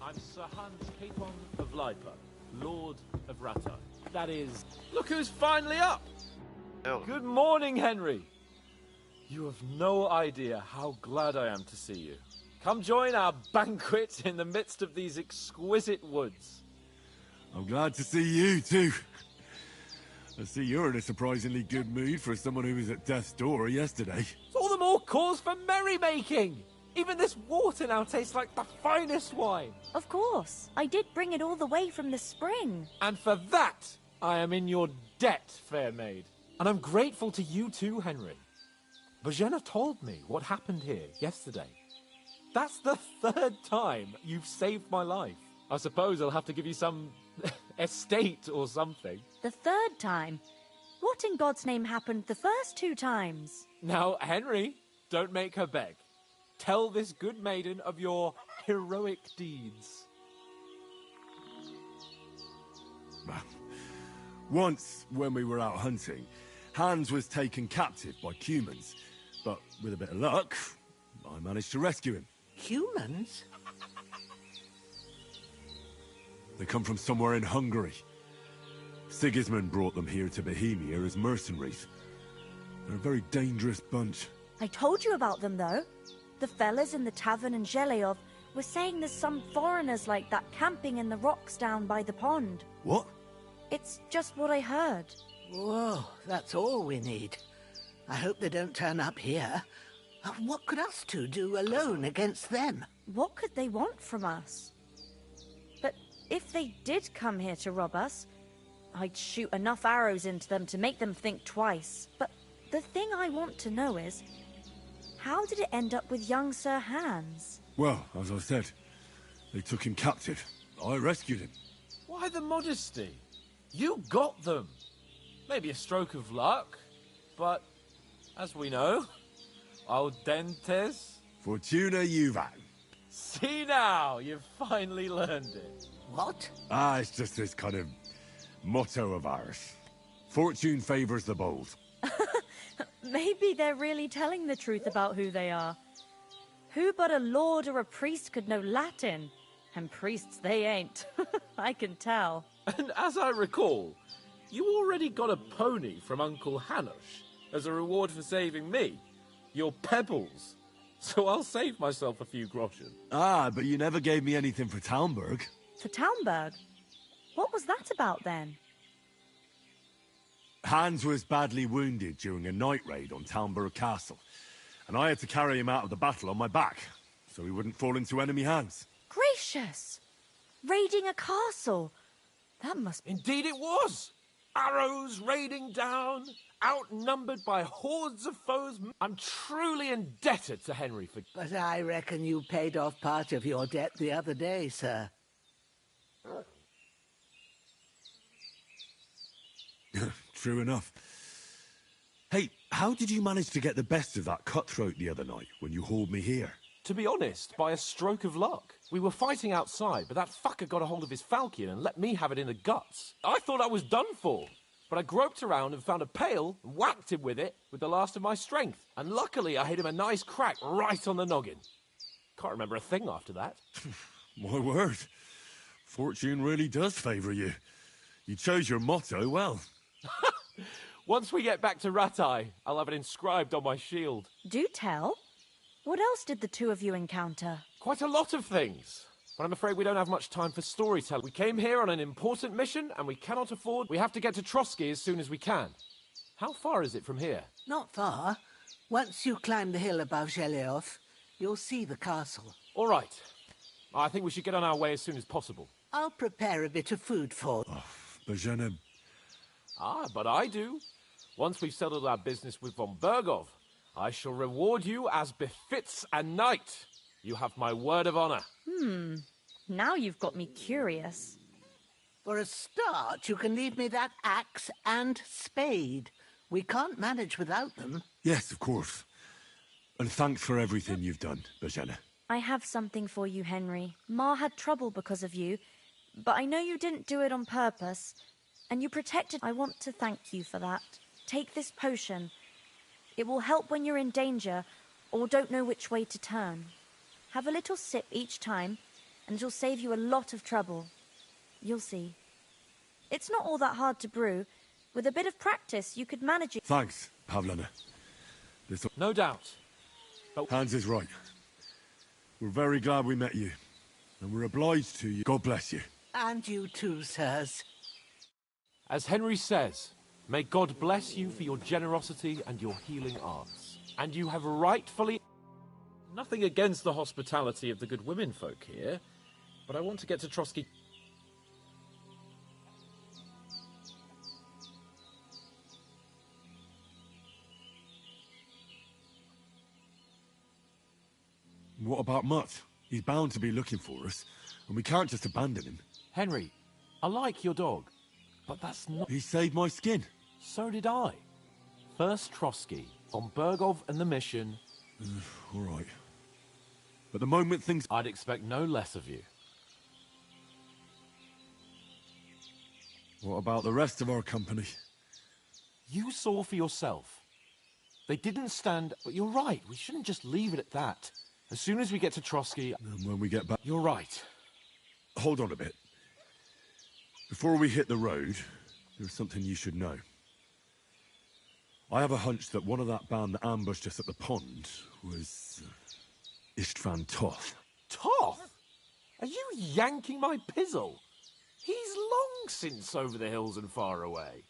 I'm Sir Hans Capon of Lipa, Lord of Rata. That is... Look who's finally up! Oh. Good morning, Henry! You have no idea how glad I am to see you. Come join our banquet in the midst of these exquisite woods. I'm glad to see you, too. I see you're in a surprisingly good mood for someone who was at death's door yesterday. It's all the more cause for merrymaking! Even this water now tastes like the finest wine. Of course. I did bring it all the way from the spring. And for that, I am in your debt, fair maid. And I'm grateful to you too, Henry. Bojena told me what happened here yesterday. That's the third time you've saved my life. I suppose I'll have to give you some estate or something. The third time? What in God's name happened the first 2 times? Now, Henry, don't make her beg. Tell this good maiden of your heroic deeds. Once, when we were out hunting, Hans was taken captive by humans. But with a bit of luck, I managed to rescue him. Humans? They come from somewhere in Hungary. Sigismund brought them here to Bohemia as mercenaries. They're a very dangerous bunch. I told you about them, though. The fellas in the tavern in Zheleov were saying there's some foreigners like that camping in the rocks down by the pond. What? It's just what I heard. Whoa, that's all we need. I hope they don't turn up here. What could us two do alone against them? What could they want from us? But if they did come here to rob us, I'd shoot enough arrows into them to make them think twice. But the thing I want to know is, how did it end up with young Sir Hans? Well, as I said, they took him captive. I rescued him. Why the modesty? You got them. Maybe a stroke of luck, but as we know, audentes. Fortuna juvat. See now, you've finally learned it. What? It's just this kind of motto of ours. Fortune favors the bold. Maybe they're really telling the truth about who they are. Who but a lord or a priest could know Latin? And priests they ain't. I can tell. And as I recall, you already got a pony from Uncle Hanush as a reward for saving me. Your pebbles. So I'll save myself a few groschen. But you never gave me anything for Talmberg. For Talmberg? What was that about then? Hans was badly wounded during a night raid on Talmberg Castle, and I had to carry him out of the battle on my back, so he wouldn't fall into enemy hands. Gracious! Raiding a castle? That must... Indeed it was! Arrows raining down, outnumbered by hordes of foes. I'm truly indebted to Henry for... But I reckon you paid off part of your debt the other day, sir. True enough. Hey, how did you manage to get the best of that cutthroat the other night when you hauled me here? To be honest, by a stroke of luck. We were fighting outside, but that fucker got a hold of his falchion and let me have it in the guts. I thought I was done for. But I groped around and found a pail and whacked him with it with the last of my strength. And luckily I hit him a nice crack right on the noggin. Can't remember a thing after that. My word. Fortune really does favour you. You chose your motto well. Once we get back to Ratai, I'll have it inscribed on my shield. Do tell. What else did the two of you encounter? Quite a lot of things. But I'm afraid we don't have much time for storytelling. We came here on an important mission, and we cannot afford... We have to get to Trotsky as soon as we can. How far is it from here? Not far. Once you climb the hill above Zheleov, you'll see the castle. All right. I think we should get on our way as soon as possible. I'll prepare a bit of food for... Bojena... But I do. Once we've settled our business with von Bergov, I shall reward you as befits a knight. You have my word of honor. Now you've got me curious. For a start, you can leave me that axe and spade. We can't manage without them. Yes, of course. And thanks for everything you've done, Bojena. I have something for you, Henry. Ma had trouble because of you, but I know you didn't do it on purpose, and you protected... I want to thank you for that. Take this potion. It will help when you're in danger or don't know which way to turn. Have a little sip each time, and it'll save you a lot of trouble. You'll see. It's not all that hard to brew. With a bit of practice, you could manage it. Thanks, Pavlana. This... No doubt. Hans is right. We're very glad we met you. And we're obliged to you. God bless you. And you too, sirs. As Henry says, may God bless you for your generosity and your healing arts. And you have rightfully... Nothing against the hospitality of the good women folk here, but I want to get to Trotsky... What about Mutt? He's bound to be looking for us, and we can't just abandon him. Henry, I like your dog, but that's not... He saved my skin. So did I. First Trotsky, von Bergov and the mission... All right. But the moment things... I'd expect no less of you. What about the rest of our company? You saw for yourself. They didn't stand... But you're right, we shouldn't just leave it at that. As soon as we get to Trotsky... And when we get back... You're right. Hold on a bit. Before we hit the road, there's something you should know. I have a hunch that one of that band that ambushed us at the pond was... Istvan Toth. Toth? Are you yanking my pizzle? He's long since over the hills and far away.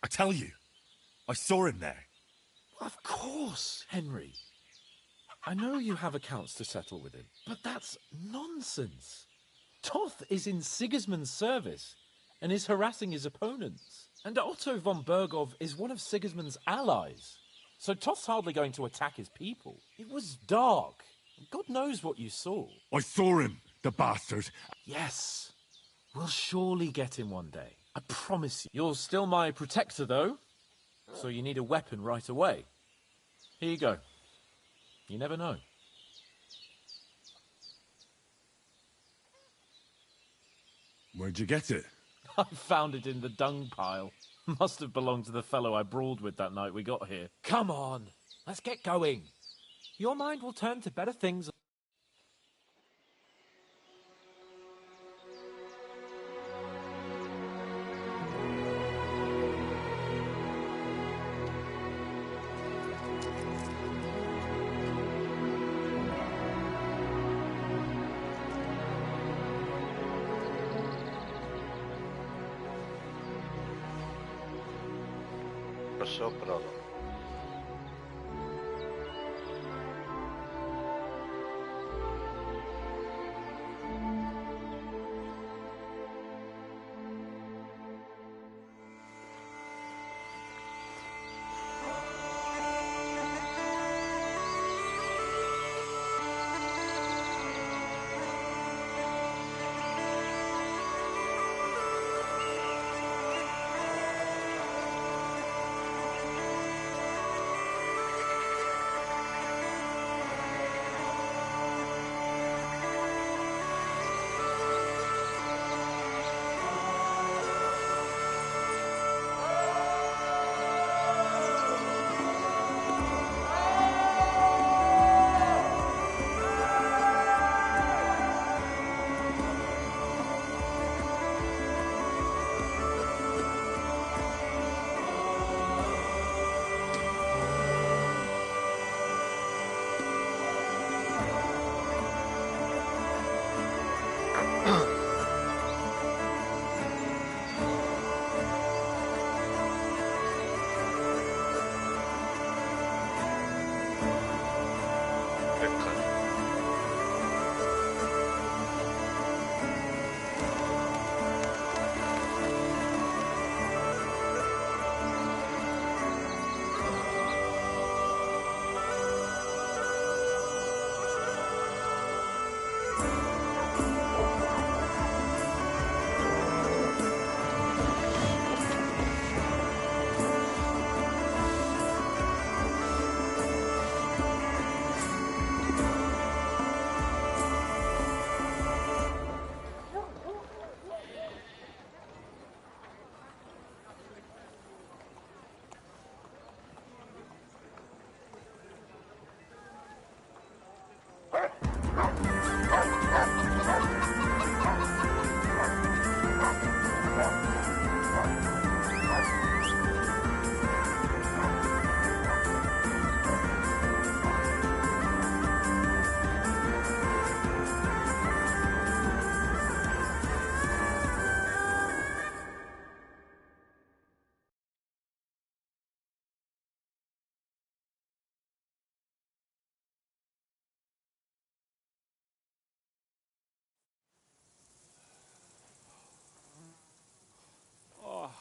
I tell you, I saw him there. Of course, Henry. I know you have accounts to settle with him, but that's nonsense. Toth is in Sigismund's service and is harassing his opponents. And Otto von Bergov is one of Sigismund's allies. So Toth's hardly going to attack his people. It was dark. God knows what you saw. I saw him, the bastard. Yes. We'll surely get him one day. I promise you. You're still my protector, though. So you need a weapon right away. Here you go. You never know. Where'd you get it? I found it in the dung pile. Must have belonged to the fellow I brawled with that night we got here. Come on, let's get going. Your mind will turn to better things. Sopra.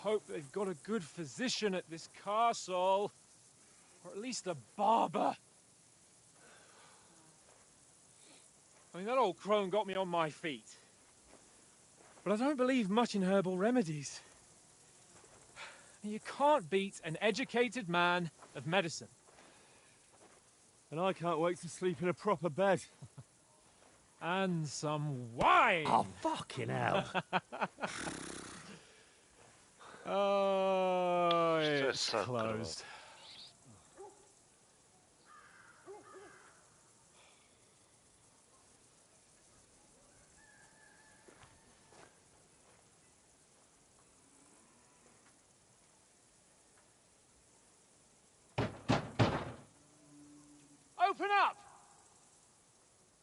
hope they've got a good physician at this castle. Or at least a barber. I mean, that old crone got me on my feet. But I don't believe much in herbal remedies. You can't beat an educated man of medicine. And I can't wait to sleep in a proper bed. And some wine! Oh, fucking hell. Oh, it's so closed. Open up!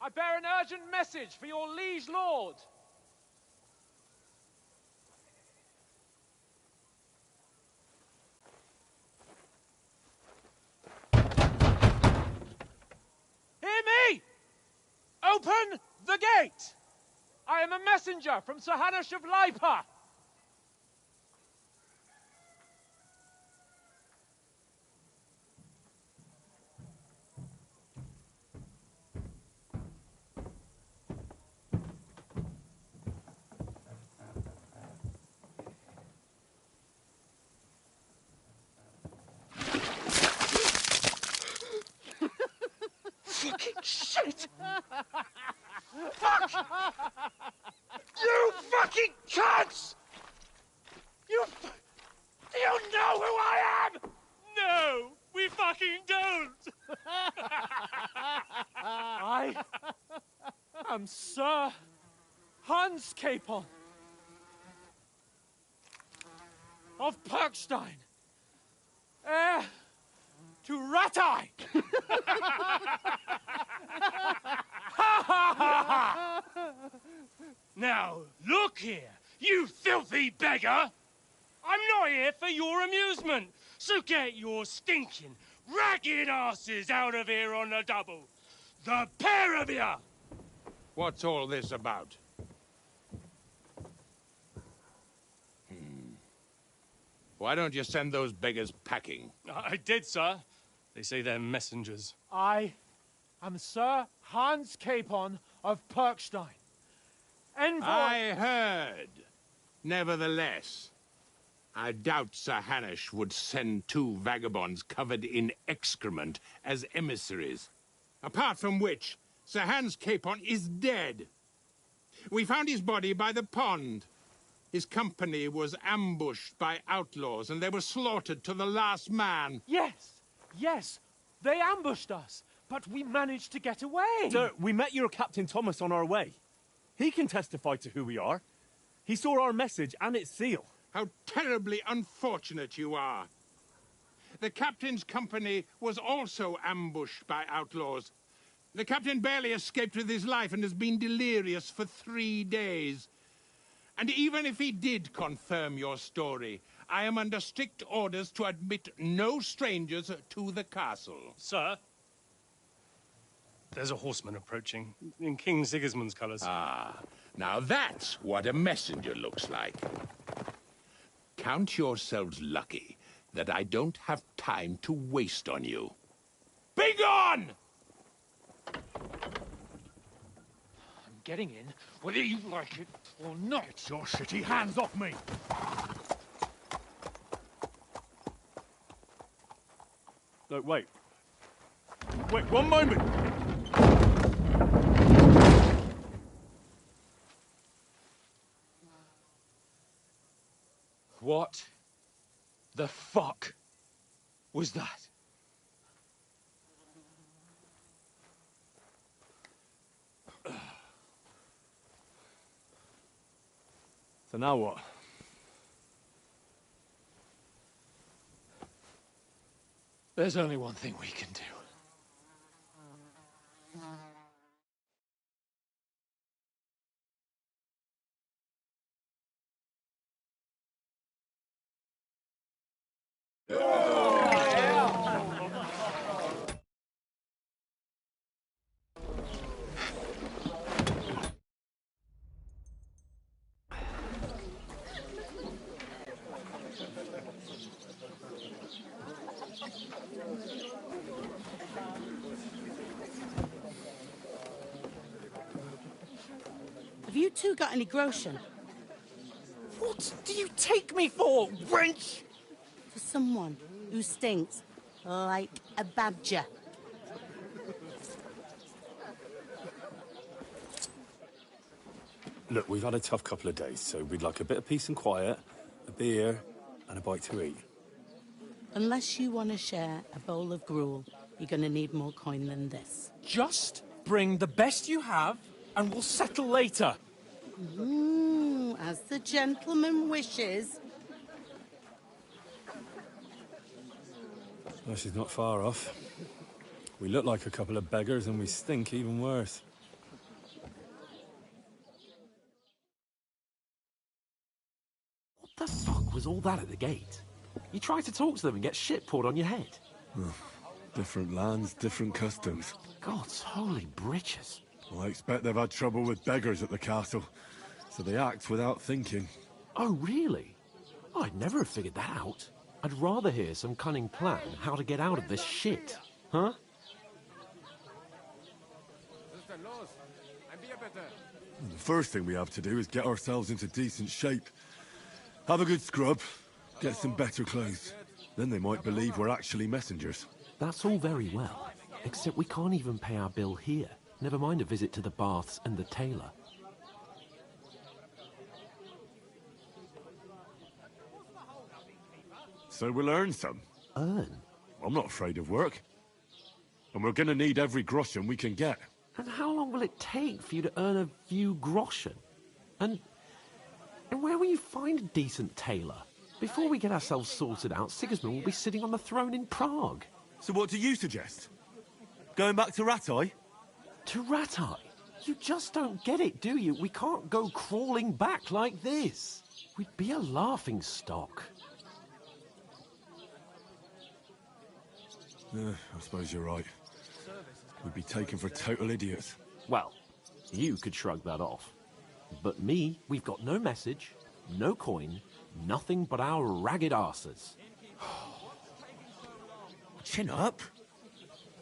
I bear an urgent message for your liege lord. Hear me! Open the gate! I am a messenger from Sir Hanush of Lipa. Fucking shit! Fuck! You fucking cunts! Do you know who I am? No, we fucking don't. I am Sir Hans Capon of Perkstein, heir to Ratai. Now, look here, you filthy beggar! I'm not here for your amusement, so get your stinking, ragged asses out of here on the double. The pair of you! What's all this about? Why don't you send those beggars packing? I did, sir. They say they're messengers. I am Sir Hans Capon of Perkstein, envoy. I heard. Nevertheless, I doubt Sir Hanush would send two vagabonds covered in excrement as emissaries. Apart from which, Sir Hans Capon is dead. We found his body by the pond. His company was ambushed by outlaws, and they were slaughtered to the last man. Yes, they ambushed us, but we managed to get away. Sir, we met your Captain Thomas on our way. He can testify to who we are. He saw our message and its seal. How terribly unfortunate you are. The captain's company was also ambushed by outlaws. The captain barely escaped with his life and has been delirious for 3 days. And even if he did confirm your story, I am under strict orders to admit no strangers to the castle. Sir, there's a horseman approaching, in King Sigismund's colours. Ah, now that's what a messenger looks like. Count yourselves lucky that I don't have time to waste on you. Be gone! I'm getting in, whether you like it or not. Get your shitty hands off me! No, wait. Wait, one moment! What the fuck was that? So now what? There's only one thing we can do. Have you two got any groschen? What do you take me for, wench? For someone who stinks like a badger. Look, we've had a tough couple of days, so we'd like a bit of peace and quiet, a beer, and a bite to eat. Unless you want to share a bowl of gruel, you're going to need more coin than this. Just bring the best you have, and we'll settle later. As the gentleman wishes. Well, she's not far off. We look like a couple of beggars, and we stink even worse. What the fuck was all that at the gate? You try to talk to them and get shit poured on your head. Different lands, different customs. God's holy britches. Well, I expect they've had trouble with beggars at the castle, so they act without thinking. Oh, really? Oh, I'd never have figured that out. I'd rather hear some cunning plan how to get out of this shit. Huh? The first thing we have to do is get ourselves into decent shape. Have a good scrub, get some better clothes. Then they might believe we're actually messengers. That's all very well, except we can't even pay our bill here. Never mind a visit to the baths and the tailor. So we'll earn some. Earn? I'm not afraid of work. And we're gonna need every groschen we can get. And how long will it take for you to earn a few groschen? And where will you find a decent tailor? Before we get ourselves sorted out, Sigismund will be sitting on the throne in Prague. So what do you suggest? Going back to Ratai? To Ratai? You just don't get it, do you? We can't go crawling back like this. We'd be a laughing stock. I suppose you're right. We'd be taken for total idiots. Well, you could shrug that off. But me, we've got no message, no coin, nothing but our ragged arses. Chin up.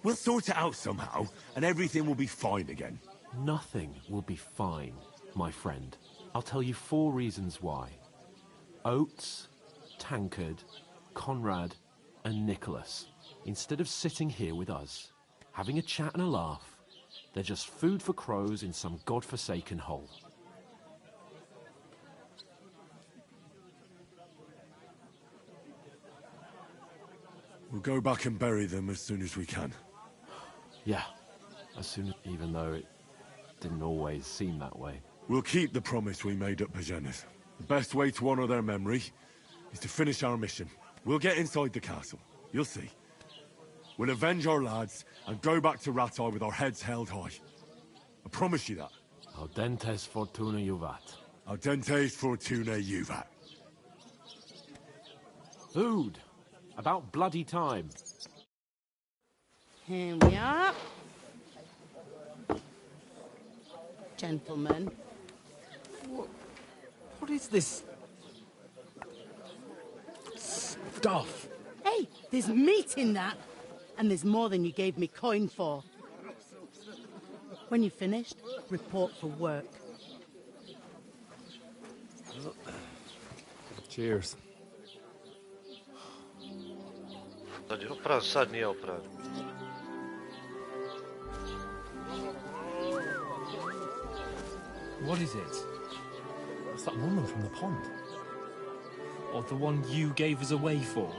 We'll sort it out somehow, and everything will be fine again. Nothing will be fine, my friend. I'll tell you 4 reasons why. Oates, Tankard, Conrad, and Nicholas. Instead of sitting here with us, having a chat and a laugh, they're just food for crows in some godforsaken hole. We'll go back and bury them as soon as we can. Yeah, as soon even though it didn't always seem that way. We'll keep the promise we made at Pagenes. The best way to honor their memory is to finish our mission. We'll get inside the castle. You'll see. We'll avenge our lads and go back to Ratai with our heads held high. I promise you that. Audentes fortuna juvat. Audentes fortuna juvat. Food. About bloody time. Here we are. Gentlemen. What is this stuff? Hey, there's meat in that. And there's more than you gave me coin for. When you're finished, report for work. Cheers. Sad nije opravio. What is it? It's that woman from the pond. Or the one you gave us away for?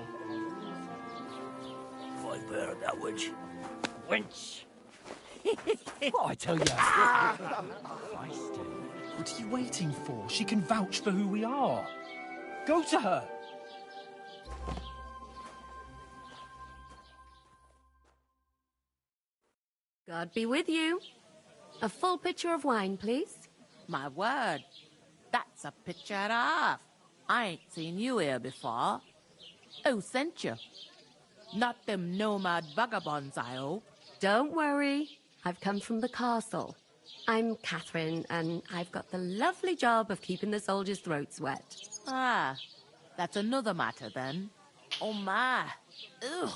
That witch. Wench! What I tell you? What are you waiting for? She can vouch for who we are. Go to her. God be with you. A full pitcher of wine, please. My word, that's a picture and a half. I ain't seen you here before. Who sent you? Not them nomad vagabonds, I hope. Don't worry. I've come from the castle. I'm Catherine, and I've got the lovely job of keeping the soldiers' throats wet. Ah, that's another matter then. Oh my. Ugh.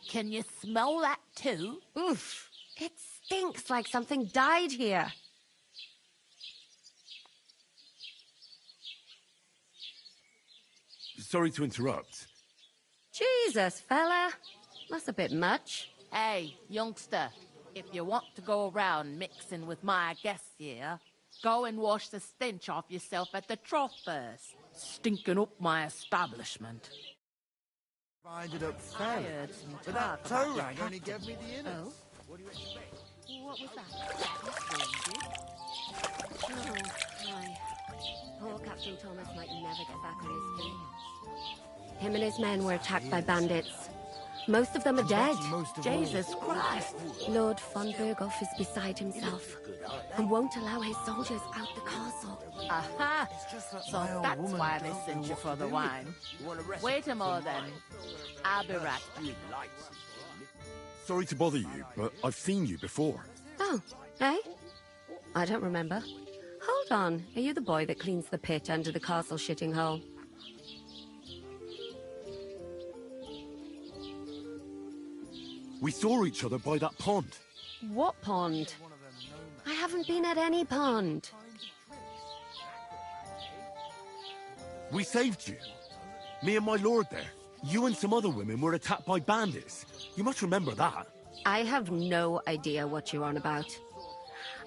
Can you smell that too? Oof. It stinks like something died here. sorry to interrupt. Jesus, fella. That's a bit much. Hey, youngster, if you want to go around mixing with my guests here, go and wash the stench off yourself at the trough first. Stinking up my establishment. Ended up failing. But that tow rag only gave me the innards. Oh? What do you expect? What was that? Oh, my. Poor Captain Thomas might never get back on his feet. Him and his men were attacked by bandits. Most of them are dead. Jesus Christ! Lord von Berghoff is beside himself and won't allow his soldiers out the castle. Aha! So that's why they sent you for the wine. Wait a moment, then. I'll be right back. Sorry to bother you, but I've seen you before. Oh, eh? I don't remember. Hold on. Are you the boy that cleans the pit under the castle shitting hole? We saw each other by that pond. What pond? I haven't been at any pond. We saved you. Me and my lord there. You and some other women were attacked by bandits. You must remember that. I have no idea what you're on about.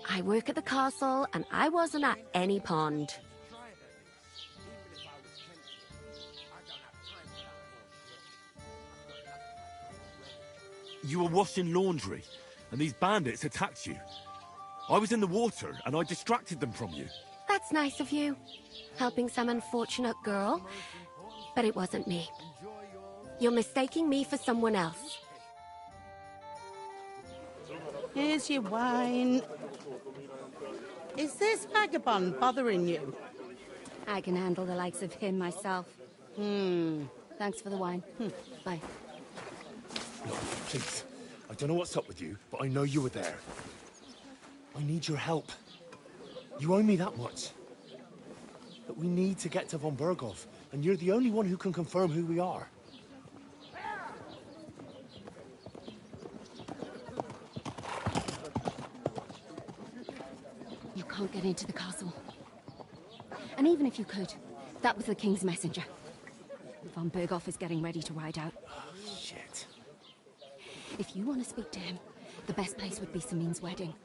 I work at the castle, and I wasn't at any pond. You were washing laundry, and these bandits attacked you. I was in the water, and I distracted them from you. That's nice of you. Helping some unfortunate girl. But it wasn't me. You're mistaking me for someone else. Here's your wine. Is this vagabond bothering you? I can handle the likes of him myself. Thanks for the wine. Bye. Look, please. I don't know what's up with you, but I know you were there. I need your help. You owe me that much. But we need to get to von Berghoff, and you're the only one who can confirm who we are. You can't get into the castle. And even if you could, that was the King's messenger. Von Berghoff is getting ready to ride out. Oh, shit. If you want to speak to him, the best place would be Samin's wedding.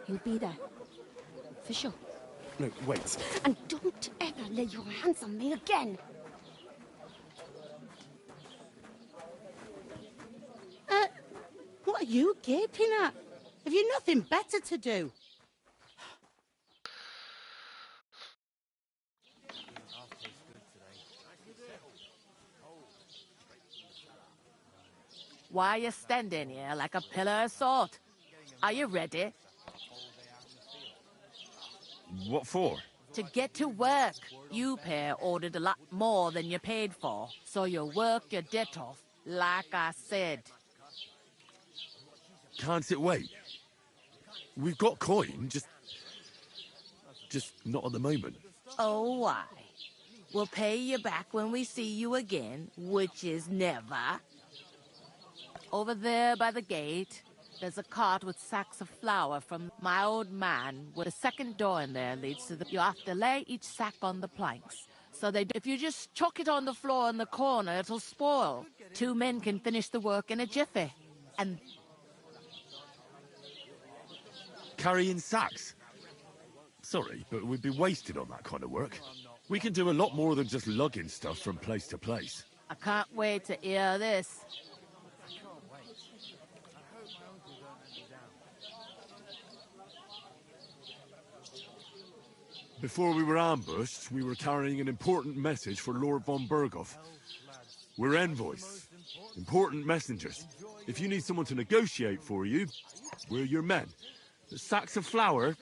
He'll be there. For sure. No, wait. And don't ever lay your hands on me again! What are you gaping at? Have you nothing better to do? Why are you standing here like a pillar of salt? Are you ready? What for? To get to work. You pair ordered a lot more than you paid for, so you work your debt off, like I said. Can't it wait? We've got coin, just not at the moment. Oh, why? We'll pay you back when we see you again, which is never. Over there by the gate, there's a cart with sacks of flour from my old man, with a second door in there leads to the... You have to lay each sack on the planks. So if you just chuck it on the floor in the corner, it'll spoil. 2 men can finish the work in a jiffy. And... Carrying sacks? Sorry, but we'd be wasted on that kind of work. We can do a lot more than just lugging stuff from place to place. I can't wait to hear this. Before we were ambushed, we were carrying an important message for Lord von Berghoff. We're envoys, important messengers. If you need someone to negotiate for you, we're your men. The sacks of flour?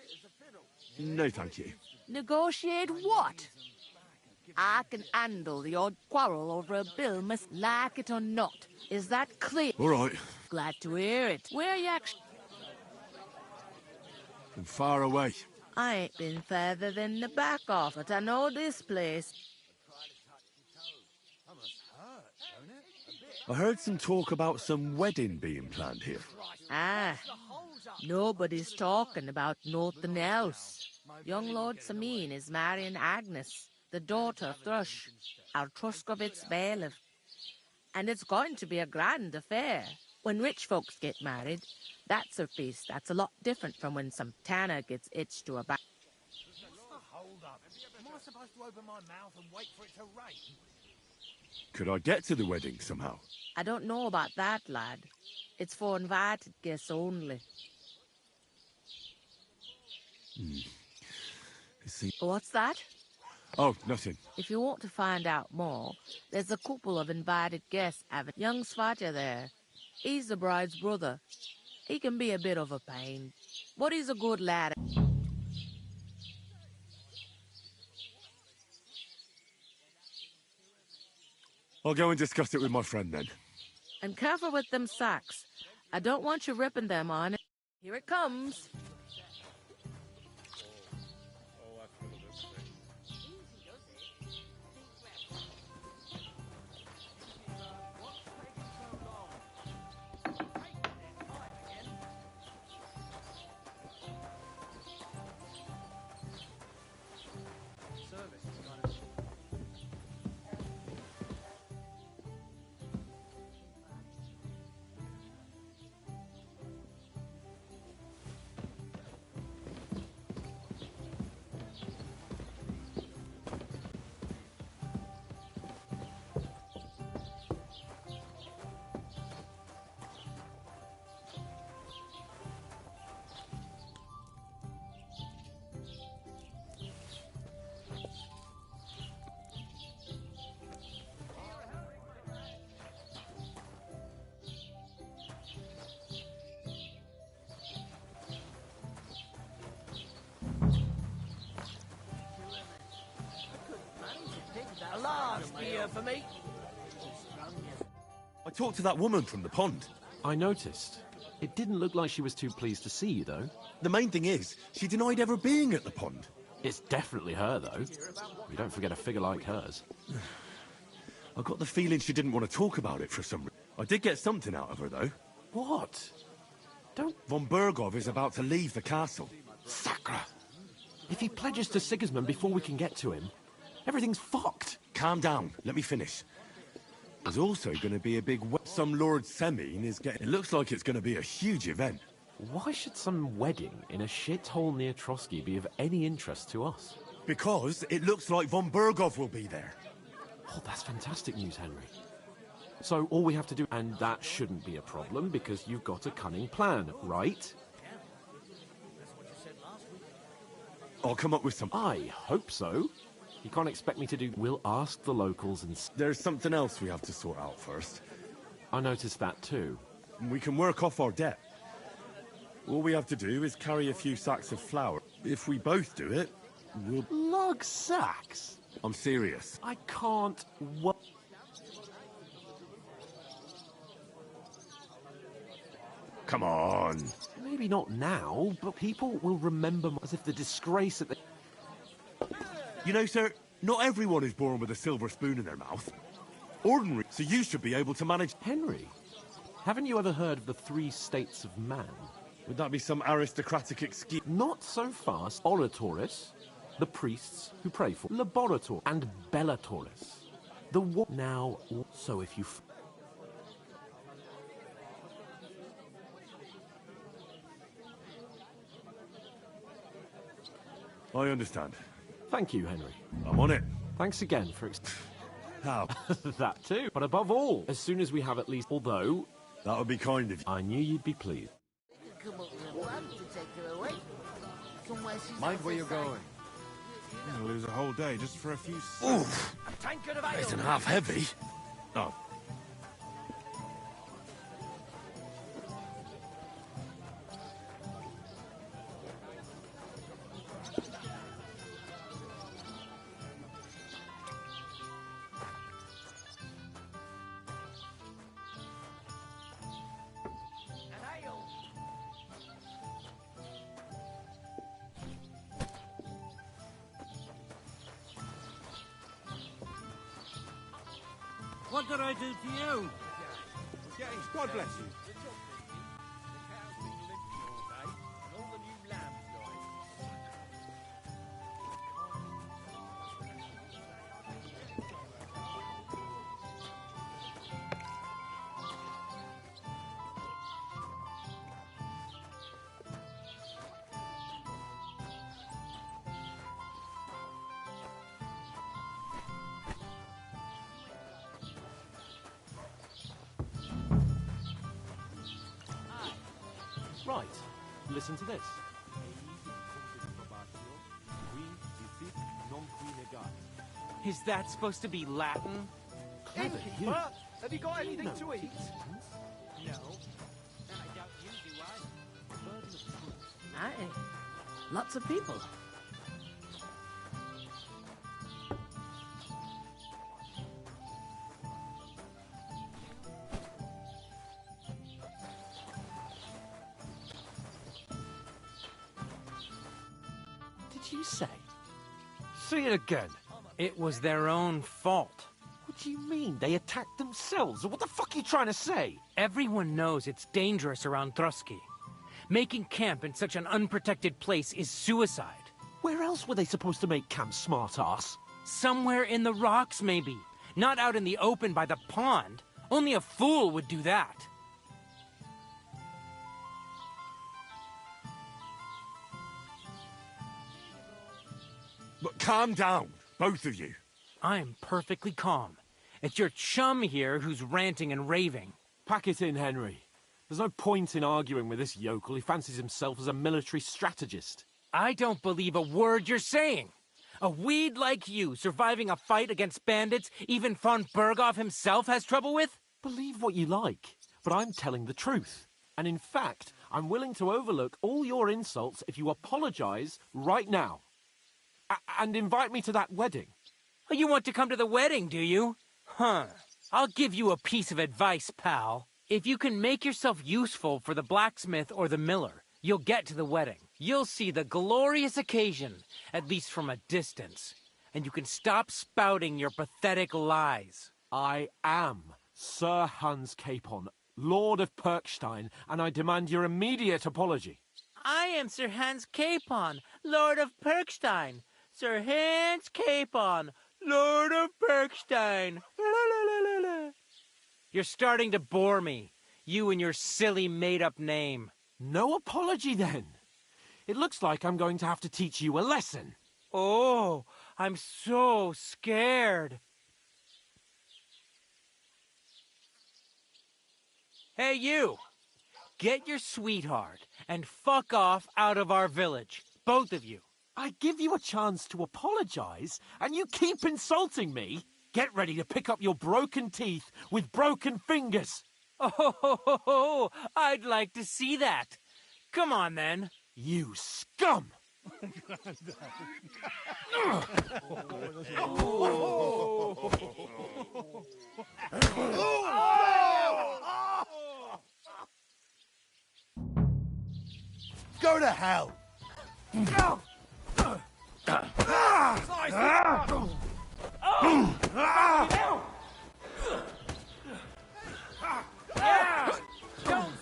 No, thank you. Negotiate what? I can handle the odd quarrel over a bill, miss, like it or not. Is that clear? All right. Glad to hear it. Where are you actually? From far away. I ain't been further than the back of it. I know this place. I heard some talk about some wedding being planned here. Ah, nobody's talking about nothing else. Young Lord Samin is marrying Agnes. the daughter of Thrush, our Truskovitz bailiff. And it's going to be a grand affair. When rich folks get married, that's a feast that's a lot different from when some tanner gets itched to a back. Hold up. Am I supposed to open my mouth and wait for it to rain? Could I get to the wedding somehow? I don't know about that, lad. It's for invited guests only. What's that? Oh, nothing. If you want to find out more, there's a couple of invited guests having young Svatja there. He's the bride's brother. He can be a bit of a pain, but he's a good lad. I'll go and discuss it with my friend then. And careful with them sacks. I don't want you ripping them on it. Here it comes. For me? I talked to that woman from the pond. I noticed. It didn't look like she was too pleased to see you, though. The main thing is, she denied ever being at the pond. It's definitely her, though. We don't forget a figure like hers. I got the feeling she didn't want to talk about it for some reason. I did get something out of her, though. What? Don't... Von Bergov is about to leave the castle. Sacra! If he pledges to Sigismund before we can get to him, everything's fucked. Calm down. Let me finish. There's also going to be a big... Some Lord Semine is getting... It looks like it's going to be a huge event. Why should some wedding in a shithole near Trotsky be of any interest to us? Because it looks like Von Bergov will be there. Oh, that's fantastic news, Henry. So all we have to do... And that shouldn't be a problem, because you've got a cunning plan, right? I'll come up with some... I hope so. You can't expect me to do... We'll ask the locals and... There's something else we have to sort out first. I noticed that too. We can work off our debt. All we have to do is carry a few sacks of flour. If we both do it, we'll... Lug sacks? I'm serious. I can't... Come on. Maybe not now, but people will remember as if the disgrace that they... You know, sir, not everyone is born with a silver spoon in their mouth. Ordinary, so you should be able to manage... Henry, haven't you ever heard of the 3 states of man? Would that be some aristocratic excuse? Not so fast. Oratores, the priests who pray for, laborator, and bellatores. The what now? So if you... I understand. Thank you, Henry. I'm on it. Thanks again for... How? That too. But above all, as soon as we have at least... Although... That would be kind of you. I knew you'd be pleased. Mind where you're going. You're gonna lose a whole day just for a few... Oof! It's an half heavy. Oh. What did I do to you? God bless you. Right. Listen to this. Is that supposed to be Latin? Clever, you. Have you got anything to eat? No. And I doubt you do either. Aye. Lots of people. Did you say? Say it again. It was their own fault. What do you mean? They attacked themselves? What the fuck are you trying to say? Everyone knows it's dangerous around Trotsky. Making camp in such an unprotected place is suicide. Where else were they supposed to make camp, smart-ass? Somewhere in the rocks, maybe. Not out in the open by the pond. Only a fool would do that. But calm down, both of you. I'm perfectly calm. It's your chum here who's ranting and raving. Pack it in, Henry. There's no point in arguing with this yokel. He fancies himself as a military strategist. I don't believe a word you're saying. A weed like you surviving a fight against bandits even von Berghoff himself has trouble with? Believe what you like, but I'm telling the truth. And in fact, I'm willing to overlook all your insults if you apologize right now. And invite me to that wedding. Oh, you want to come to the wedding, do you? Huh. I'll give you a piece of advice, pal. If you can make yourself useful for the blacksmith or the miller, you'll get to the wedding. You'll see the glorious occasion, at least from a distance. And you can stop spouting your pathetic lies. I am Sir Hans Capon, Lord of Perkstein, and I demand your immediate apology. I am Sir Hans Capon, Lord of Perkstein. Sir Hans Capon, Lord of Perkstein. You're starting to bore me. You and your silly made-up name. No apology, then. It looks like I'm going to have to teach you a lesson. Oh, I'm so scared. Hey, you! Get your sweetheart and fuck off out of our village. Both of you. I give you a chance to apologize, and you keep insulting me. Get ready to pick up your broken teeth with broken fingers. Oh, I'd like to see that. Come on, then. You scum! Go to hell!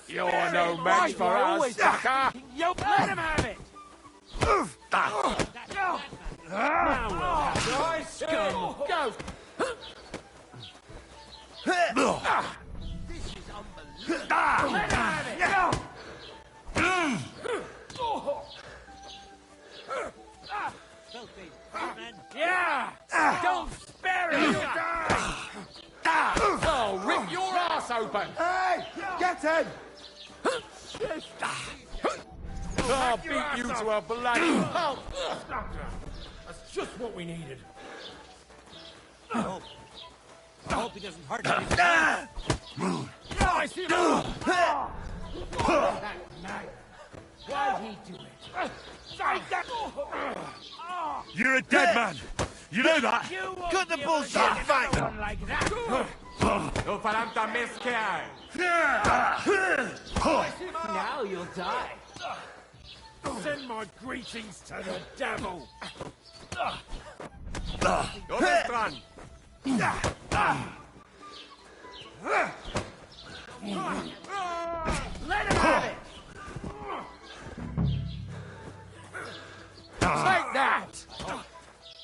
You're no match for us, sucker! Yo, let him have it! Now we'll have your scum. Go! This is unbelievable. Let him have it! Go! Filthy man. Yeah! Don't spare him! You'll die! Oh, rip your ass open! Hey! Get him! I'll beat you to a bloody pulp! That's just what we needed. I hope he doesn't hurt you. I see him! That knife. Why'd he do it? You're a dead man. You know that. Cut the bullshit, fight! Like that. No faranta mesquer! Now you'll die. Send my greetings to the devil. ¿Dónde están? Let him have it. Take that!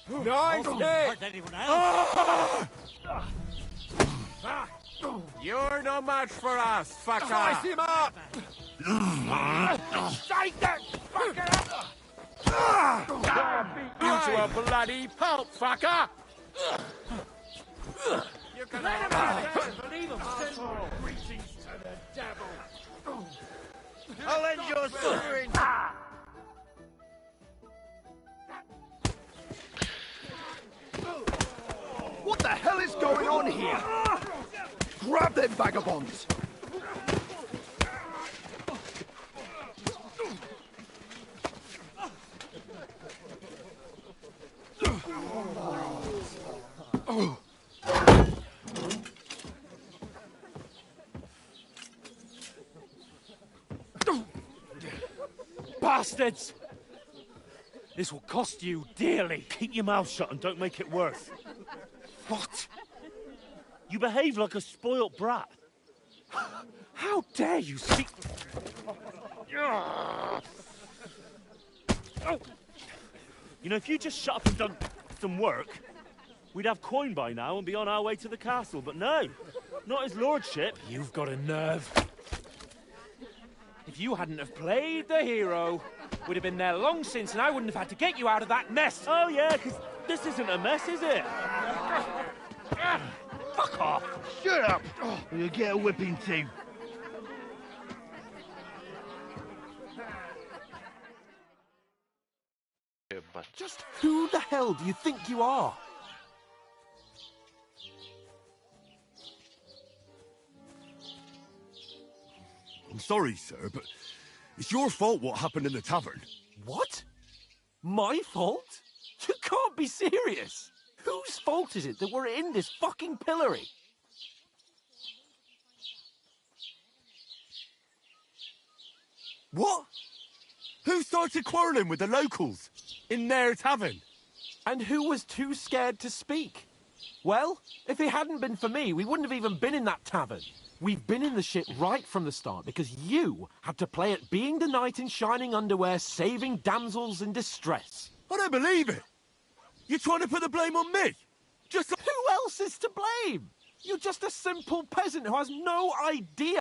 Nice hit. Hurt anyone else? You're no match for us, fucker! Slice him up. Shake that fucker up. I'll beat you to a bloody pulp, fucker! You can Let him have it. Believe him. Send my greetings to the devil. I'll end your suffering! What the hell is going on here? Grab them vagabonds! Bastards! This will cost you dearly. Keep your mouth shut and don't make it worse. What? You behave like a spoilt brat. How dare you speak... You know, if you just shut up and done some work, we'd have coin by now and be on our way to the castle. But no, not his lordship. You've got a nerve. If you hadn't have played the hero, we'd have been there long since and I wouldn't have had to get you out of that mess. Oh, yeah, because this isn't a mess, is it? Fuck off. Shut up! Or you'll get a whipping too. Just who the hell do you think you are? I'm sorry, sir, but it's your fault what happened in the tavern. What? My fault? You can't be serious. Whose fault is it that we're in this fucking pillory? What? Who started quarrelling with the locals in their tavern? And who was too scared to speak? Well, if it hadn't been for me, we wouldn't have even been in that tavern. We've been in the shit right from the start because you had to play at being the knight in shining underwear, saving damsels in distress. I don't believe it. You're trying to put the blame on me? Just who else is to blame? You're just a simple peasant who has no idea.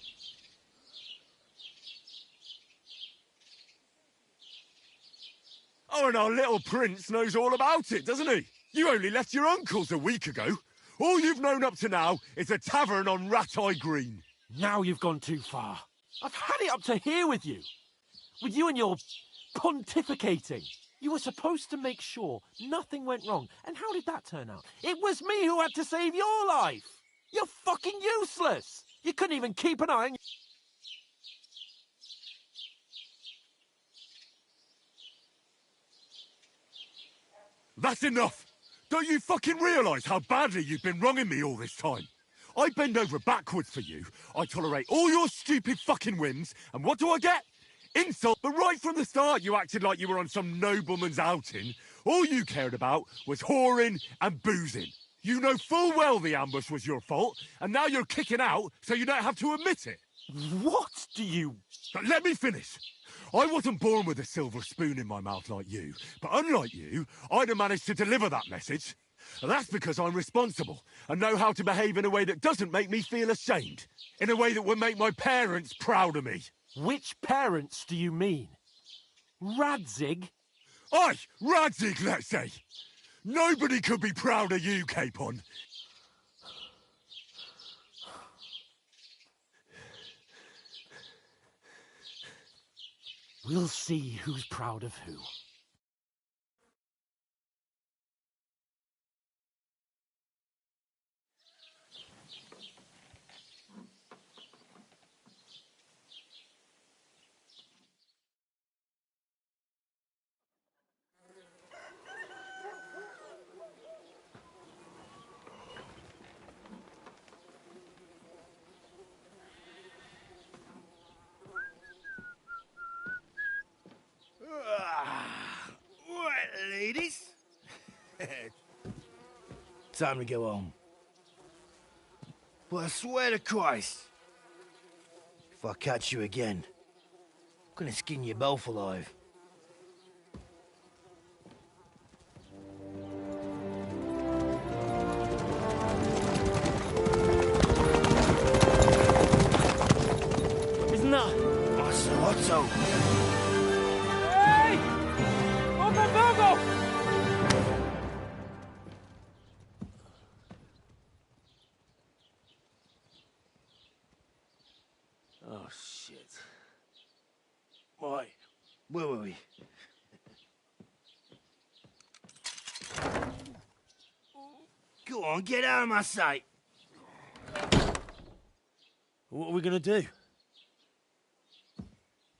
Oh, and our little prince knows all about it, doesn't he? You only left your uncle's a week ago. All you've known up to now is a tavern on Rat-Eye Green. Now you've gone too far. I've had it up to here with you. With you and your pontificating. You were supposed to make sure nothing went wrong. And how did that turn out? It was me who had to save your life. You're fucking useless. You couldn't even keep an eye on... That's enough! Don't you fucking realise how badly you've been wronging me all this time? I bend over backwards for you, I tolerate all your stupid fucking whims, and what do I get? Insult, but right from the start you acted like you were on some nobleman's outing. All you cared about was whoring and boozing. You know full well the ambush was your fault, and now you're kicking out so you don't have to admit it. What do you... But let me finish. I wasn't born with a silver spoon in my mouth like you, but unlike you, I'd have managed to deliver that message. And that's because I'm responsible and know how to behave in a way that doesn't make me feel ashamed. In a way that would make my parents proud of me. Which parents do you mean? Radzig? Aye, Radzig, let's say. Nobody could be proud of you, Capon. We'll see who's proud of who. Right, ladies. Time to go home. But I swear to Christ, if I catch you again, I'm gonna skin you both alive. Isn't that... Ocelotto! Hey! Open Virgo! Oh, shit. Where were we? Go on, get out of my sight. What are we gonna do?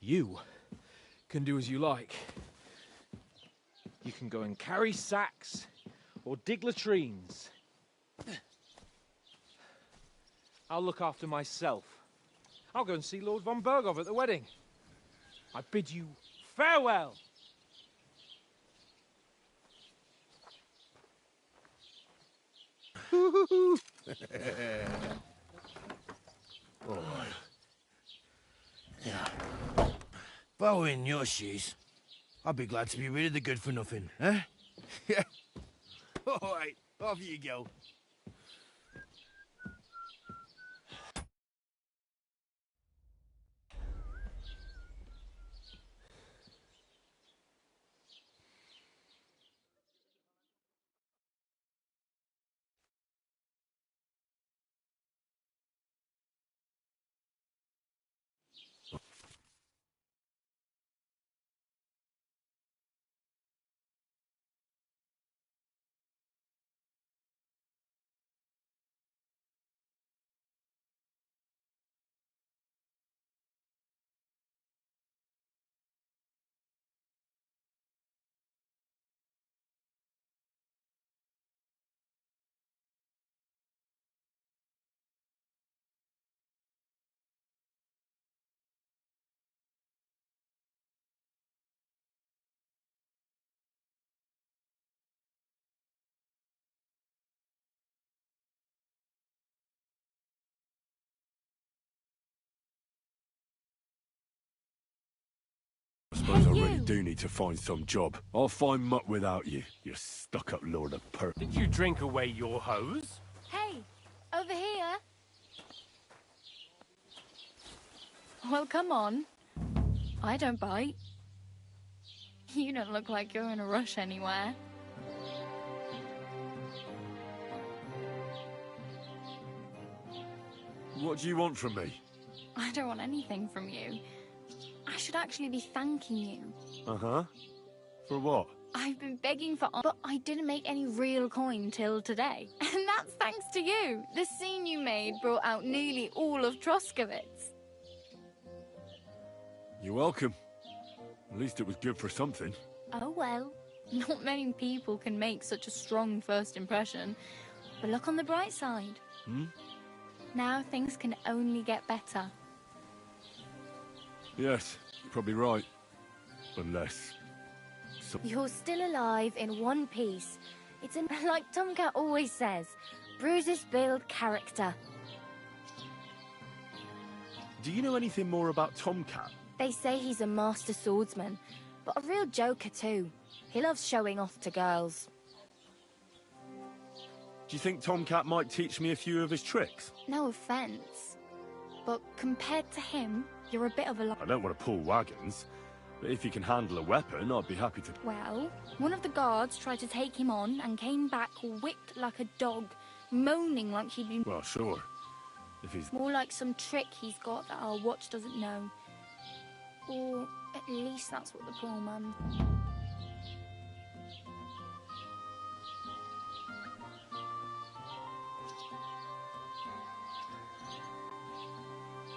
You can do as you like. You can go and carry sacks or dig latrines. I'll look after myself. I'll go and see Lord von Berghoff at the wedding. I bid you farewell. All right. Yeah. If I were in your shoes, I'd be glad to be rid of the good-for-nothing, eh? Yeah. All right, off you go. I suppose I really do need to find some job. I'll find muck without you, you stuck-up lord of perk. Did you drink away your hose? Hey, over here. Well, come on. I don't bite. You don't look like you're in a rush anywhere. What do you want from me? I don't want anything from you. I should actually be thanking you. Uh-huh. For what? I've been begging for, but I didn't make any real coin till today. And that's thanks to you. The scene you made brought out nearly all of Troskowitz. You're welcome. At least it was good for something. Oh well. Not many people can make such a strong first impression. But look on the bright side. Hmm? Now things can only get better. Yes, you're probably right. Unless... You're still alive in one piece. It's like Tomcat always says, bruises build character. Do you know anything more about Tomcat? They say he's a master swordsman, but a real joker too. He loves showing off to girls. Do you think Tomcat might teach me a few of his tricks? No offense, but compared to him, you're a bit of a... I don't want to pull wagons, but if you can handle a weapon, I'd be happy to... Well, one of the guards tried to take him on and came back whipped like a dog, moaning like he'd been... Well, sure. If he's... More like some trick he's got that our watch doesn't know. Or at least that's what the poor man...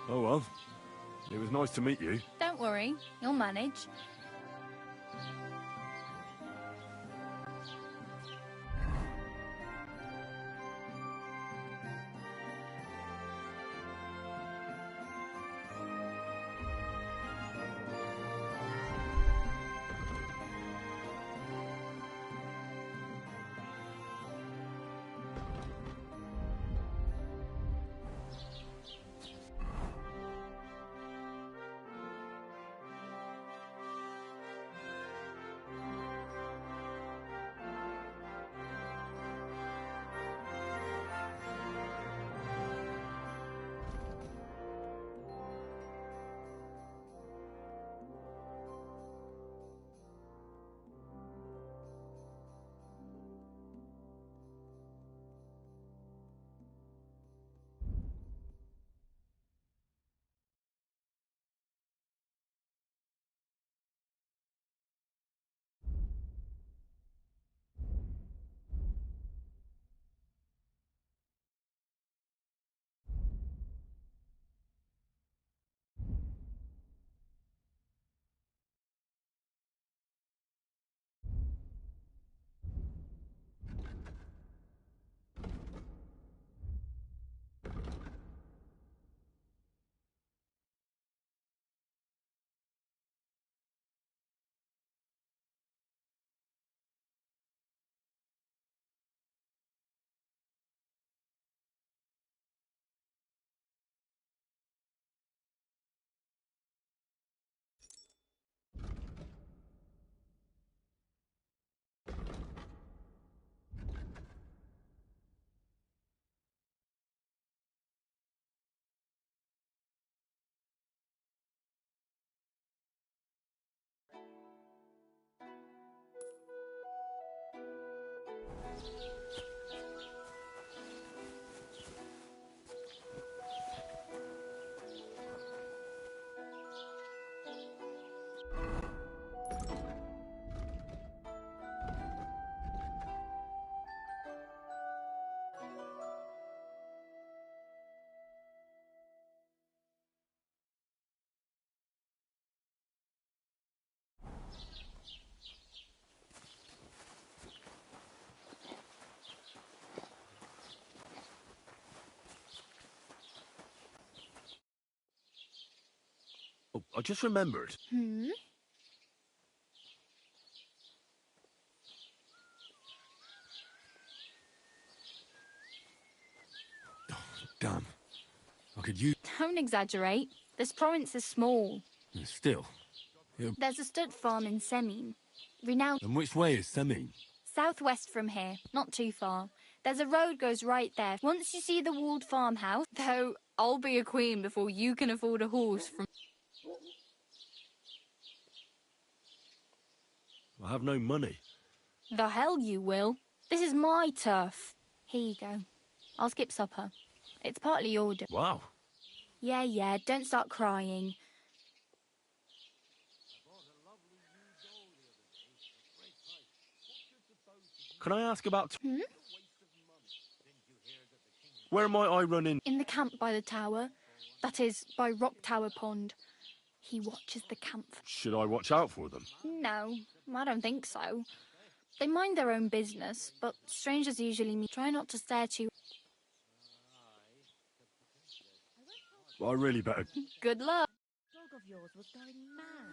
Oh well. It was nice to meet you. Don't worry, you'll manage. Oh, I just remembered. Hmm? Damn. I could use... Don't exaggerate. This province is small. Still. There's a stud farm in Semin. Renowned And which way is Semin? southwest from here, not too far. There's a road goes right there. Once you see the walled farmhouse, though I'll be a queen before you can afford a horse from... I have no money. The hell you will. This is my turf. Here you go. I'll skip supper. It's partly your do. Wow. Yeah, don't start crying. Can I ask about... Hmm? Where might I run in? In the camp by the tower. That is, by Rock Tower Pond. He watches the camp. Should I watch out for them? No, I don't think so. They mind their own business, but strangers usually meet. Try not to stare too... I really better... Good luck. Dog of yours was going mad.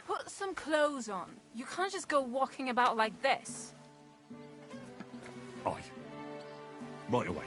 Put some clothes on. You can't just go walking about like this. Aye. Right away.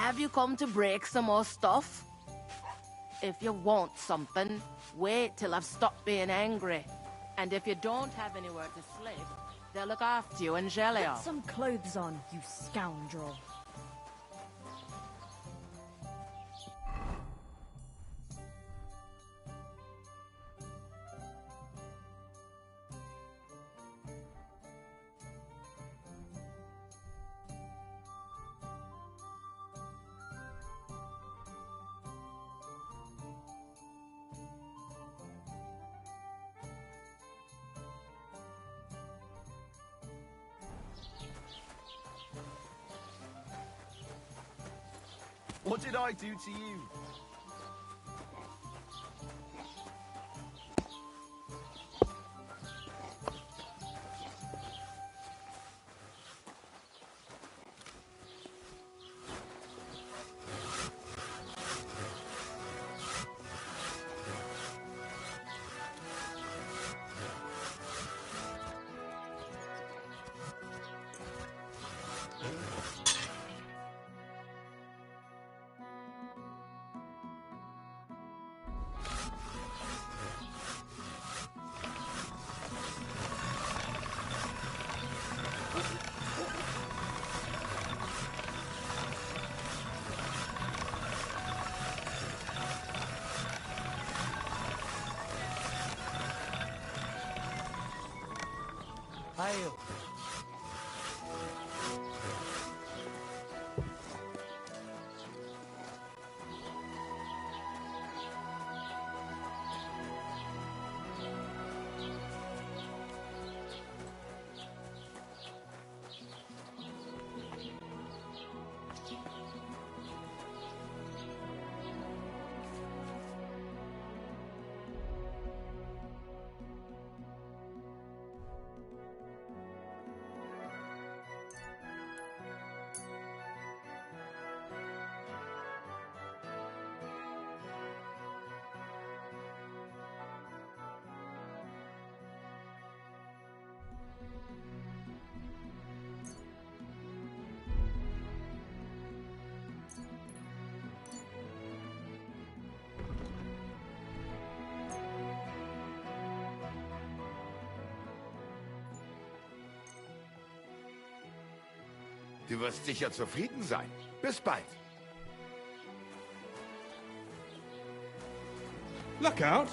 Have you come to break some more stuff? If you want something, wait till I've stopped being angry. And if you don't have anywhere to sleep, they'll look after you in Gelia. Put some clothes on, you scoundrel. What did I do to you? Hail. Du wirst sicher zufrieden sein. Bis bald. Look out!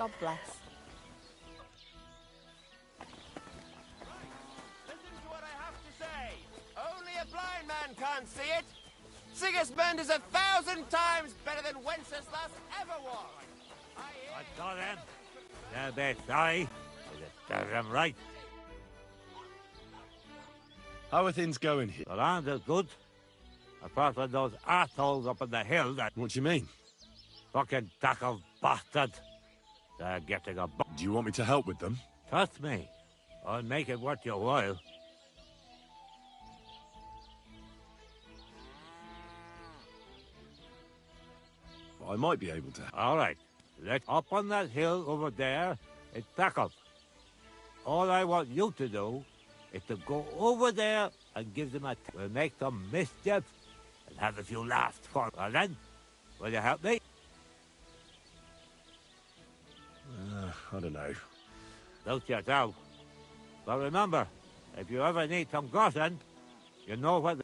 God bless. Listen to what I have to say. Only a blind man can't see it. Sigismund is 1,000 times better than Wenceslas ever was. I saw them. They're best sorry. Serve them right. How are things going here? The land is good. Apart from those assholes up on the hill that... What do you mean? Fucking tackle bastard. They're getting a... Do you want me to help with them? Trust me. I'll make it worth your while. I might be able to. All right. Let's up on that hill over there and tackle. All I want you to do is to go over there and give them a... We'll make some mischief and have a few laughs for... Well then, will you help me? I don't know. Don't yourself. But remember, if you ever need some grossing, you know what...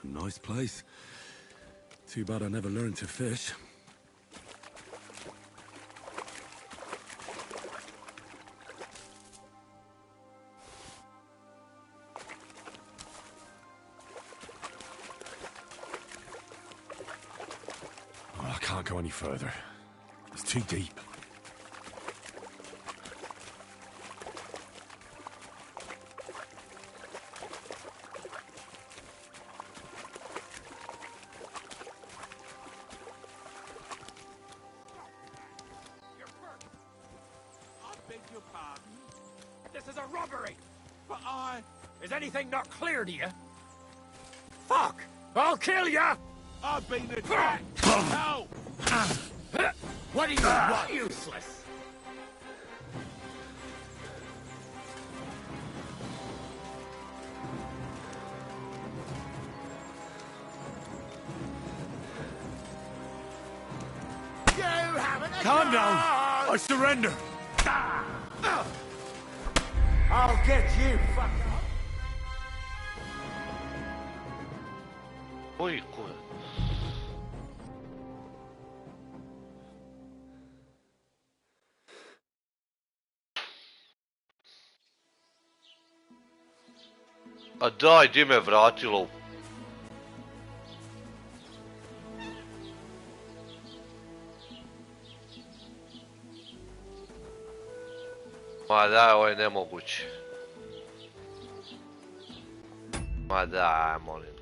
Nice place. Too bad I never learned to fish. Oh, I can't go any further. It's too deep. This is a robbery! But is anything not clear to you? Fuck! I'll kill you! I've been attacked! Help! What do you want? Useless! You haven't a Calm down! chance! I surrender! I'll get you, fucker! Oj, kurde. A daj, di me vratilo? Ma daj, ovo je nemoguće. Ma daj, molim.